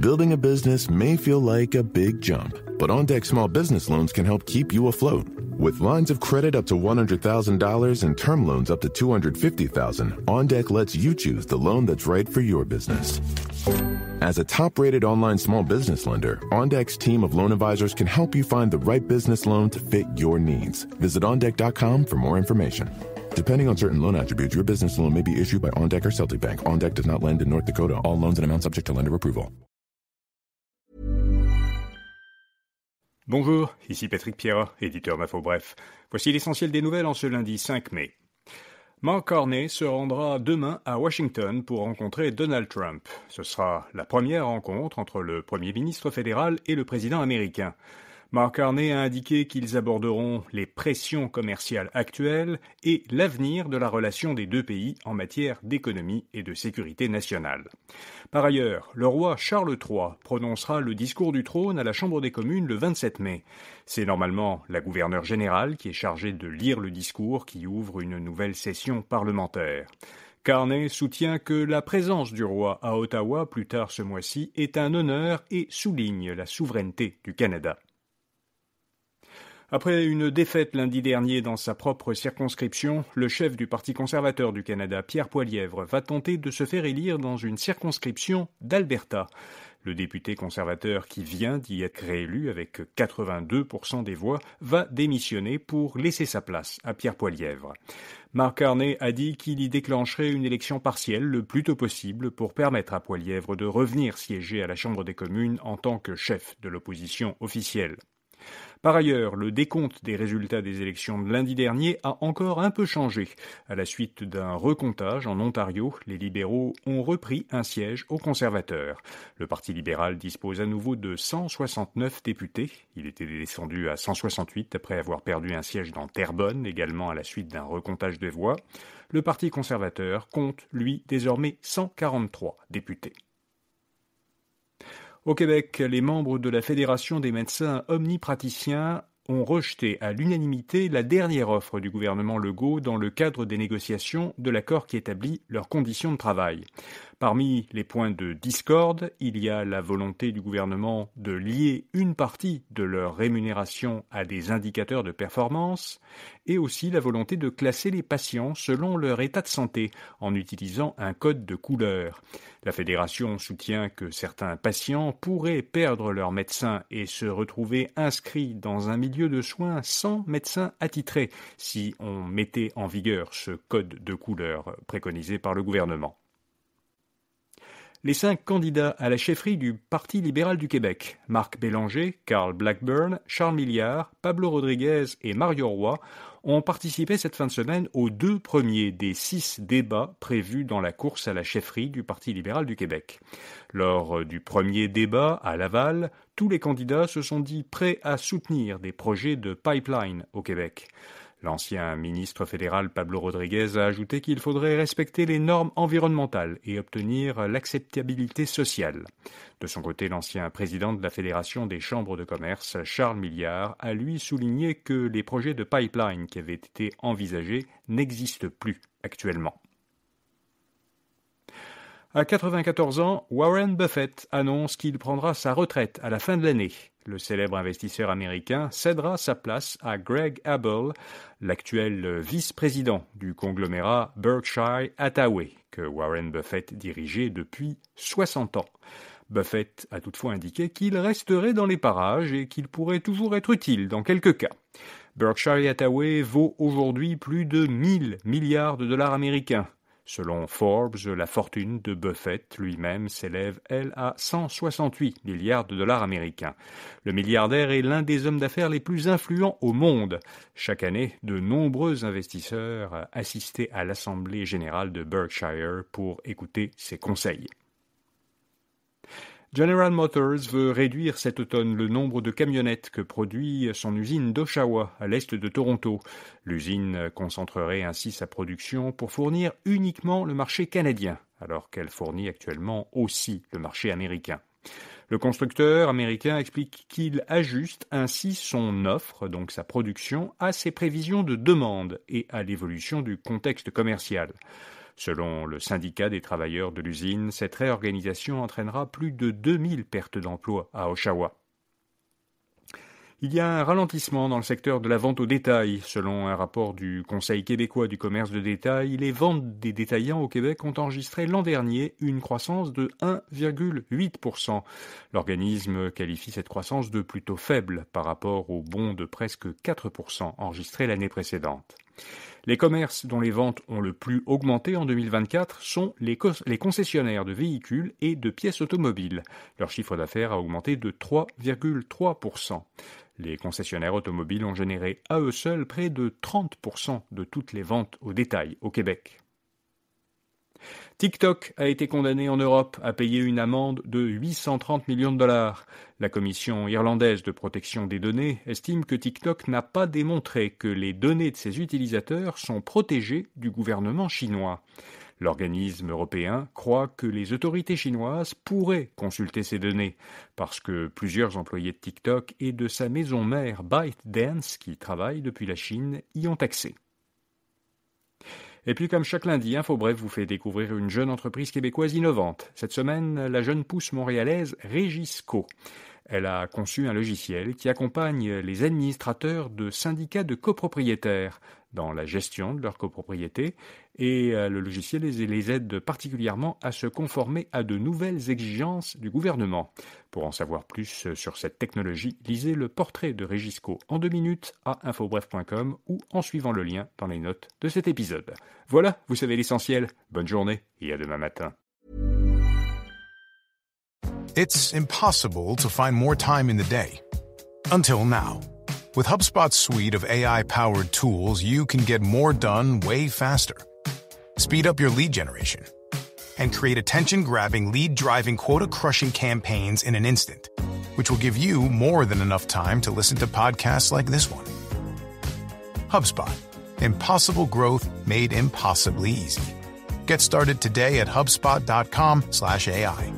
Building a business may feel like a big jump, but OnDeck Small Business Loans can help keep you afloat. With lines of credit up to $100,000 and term loans up to $250,000, OnDeck lets you choose the loan that's right for your business. As a top-rated online small business lender, OnDeck's team of loan advisors can help you find the right business loan to fit your needs. Visit OnDeck.com for more information. Depending on certain loan attributes, your business loan may be issued by OnDeck or Celtic Bank. OnDeck does not lend in North Dakota. All loans and amounts subject to lender approval. Bonjour, ici Patrick Pierrat, éditeur d'Info Bref. Voici l'essentiel des nouvelles en ce lundi 5 mai. Mark Carney se rendra demain à Washington pour rencontrer Donald Trump. Ce sera la première rencontre entre le Premier ministre fédéral et le président américain. Mark Carney a indiqué qu'ils aborderont les pressions commerciales actuelles et l'avenir de la relation des deux pays en matière d'économie et de sécurité nationale. Par ailleurs, le roi Charles III prononcera le discours du trône à la Chambre des communes le 27 mai. C'est normalement la gouverneure générale qui est chargée de lire le discours qui ouvre une nouvelle session parlementaire. Carney soutient que la présence du roi à Ottawa plus tard ce mois-ci est un honneur et souligne la souveraineté du Canada. Après une défaite lundi dernier dans sa propre circonscription, le chef du Parti conservateur du Canada, Pierre Poilievre, va tenter de se faire élire dans une circonscription d'Alberta. Le député conservateur qui vient d'y être réélu avec 82% des voix va démissionner pour laisser sa place à Pierre Poilievre. Mark Carney a dit qu'il y déclencherait une élection partielle le plus tôt possible pour permettre à Poilievre de revenir siéger à la Chambre des communes en tant que chef de l'opposition officielle. Par ailleurs, le décompte des résultats des élections de lundi dernier a encore un peu changé. À la suite d'un recomptage en Ontario, les libéraux ont repris un siège aux conservateurs. Le Parti libéral dispose à nouveau de 169 députés. Il était descendu à 168 après avoir perdu un siège dans Terrebonne, également à la suite d'un recomptage de voix. Le Parti conservateur compte, lui, désormais 143 députés. Au Québec, les membres de la Fédération des médecins omnipraticiens ont rejeté à l'unanimité la dernière offre du gouvernement Legault dans le cadre des négociations de l'accord qui établit leurs conditions de travail. Parmi les points de discorde, il y a la volonté du gouvernement de lier une partie de leur rémunération à des indicateurs de performance et aussi la volonté de classer les patients selon leur état de santé en utilisant un code de couleur. La Fédération soutient que certains patients pourraient perdre leur médecin et se retrouver inscrits dans un milieu de soins sans médecin attitré si on mettait en vigueur ce code de couleur préconisé par le gouvernement. Les 5 candidats à la chefferie du Parti libéral du Québec, Marc Bélanger, Carl Blackburn, Charles Milliard, Pablo Rodriguez et Mario Roy, ont participé cette fin de semaine aux 2 premiers des 6 débats prévus dans la course à la chefferie du Parti libéral du Québec. Lors du premier débat à Laval, tous les candidats se sont dit prêts à soutenir des projets de pipeline au Québec. L'ancien ministre fédéral Pablo Rodriguez a ajouté qu'il faudrait respecter les normes environnementales et obtenir l'acceptabilité sociale. De son côté, l'ancien président de la Fédération des chambres de commerce, Charles Milliard, a lui souligné que les projets de pipeline qui avaient été envisagés n'existent plus actuellement. À 94 ans, Warren Buffett annonce qu'il prendra sa retraite à la fin de l'année. Le célèbre investisseur américain cédera sa place à Greg Abel, l'actuel vice-président du conglomérat Berkshire Hathaway, que Warren Buffett dirigeait depuis 60 ans. Buffett a toutefois indiqué qu'il resterait dans les parages et qu'il pourrait toujours être utile dans quelques cas. Berkshire Hathaway vaut aujourd'hui plus de 1000 milliards de dollars américains. Selon Forbes, la fortune de Buffett lui-même s'élève, elle, à 168 milliards de dollars américains. Le milliardaire est l'un des hommes d'affaires les plus influents au monde. Chaque année, de nombreux investisseurs assistaient à l'Assemblée générale de Berkshire pour écouter ses conseils. General Motors veut réduire cet automne le nombre de camionnettes que produit son usine d'Oshawa, à l'est de Toronto. L'usine concentrerait ainsi sa production pour fournir uniquement le marché canadien, alors qu'elle fournit actuellement aussi le marché américain. Le constructeur américain explique qu'il ajuste ainsi son offre, donc sa production, à ses prévisions de demande et à l'évolution du contexte commercial. Selon le syndicat des travailleurs de l'usine, cette réorganisation entraînera plus de 2000 pertes d'emplois à Oshawa. Il y a un ralentissement dans le secteur de la vente au détail. Selon un rapport du Conseil québécois du commerce de détail, les ventes des détaillants au Québec ont enregistré l'an dernier une croissance de 1,8%. L'organisme qualifie cette croissance de plutôt faible par rapport au bond de presque 4% enregistré l'année précédente. Les commerces dont les ventes ont le plus augmenté en 2024 sont les concessionnaires de véhicules et de pièces automobiles. Leur chiffre d'affaires a augmenté de 3,3%. Les concessionnaires automobiles ont généré à eux seuls près de 30% de toutes les ventes au détail au Québec. TikTok a été condamné en Europe à payer une amende de 830 millions de dollars. La Commission irlandaise de protection des données estime que TikTok n'a pas démontré que les données de ses utilisateurs sont protégées du gouvernement chinois. L'organisme européen croit que les autorités chinoises pourraient consulter ces données, parce que plusieurs employés de TikTok et de sa maison mère ByteDance, qui travaillent depuis la Chine, y ont accès. Et puis comme chaque lundi, InfoBref vous fait découvrir une jeune entreprise québécoise innovante. Cette semaine, la jeune pousse montréalaise Regisco. Elle a conçu un logiciel qui accompagne les administrateurs de syndicats de copropriétaires dans la gestion de leur copropriété et le logiciel les aide particulièrement à se conformer à de nouvelles exigences du gouvernement. Pour en savoir plus sur cette technologie, lisez le portrait de Regisco en 2 minutes à infobref.com ou en suivant le lien dans les notes de cet épisode. Voilà, vous savez l'essentiel. Bonne journée et à demain matin. It's impossible to find more time in the day. Until now. With HubSpot's suite of AI-powered tools, you can get more done way faster. Speed up your lead generation. And create attention-grabbing, lead-driving, quota-crushing campaigns in an instant. Which will give you more than enough time to listen to podcasts like this one. HubSpot. Impossible growth made impossibly easy. Get started today at HubSpot.com/AI.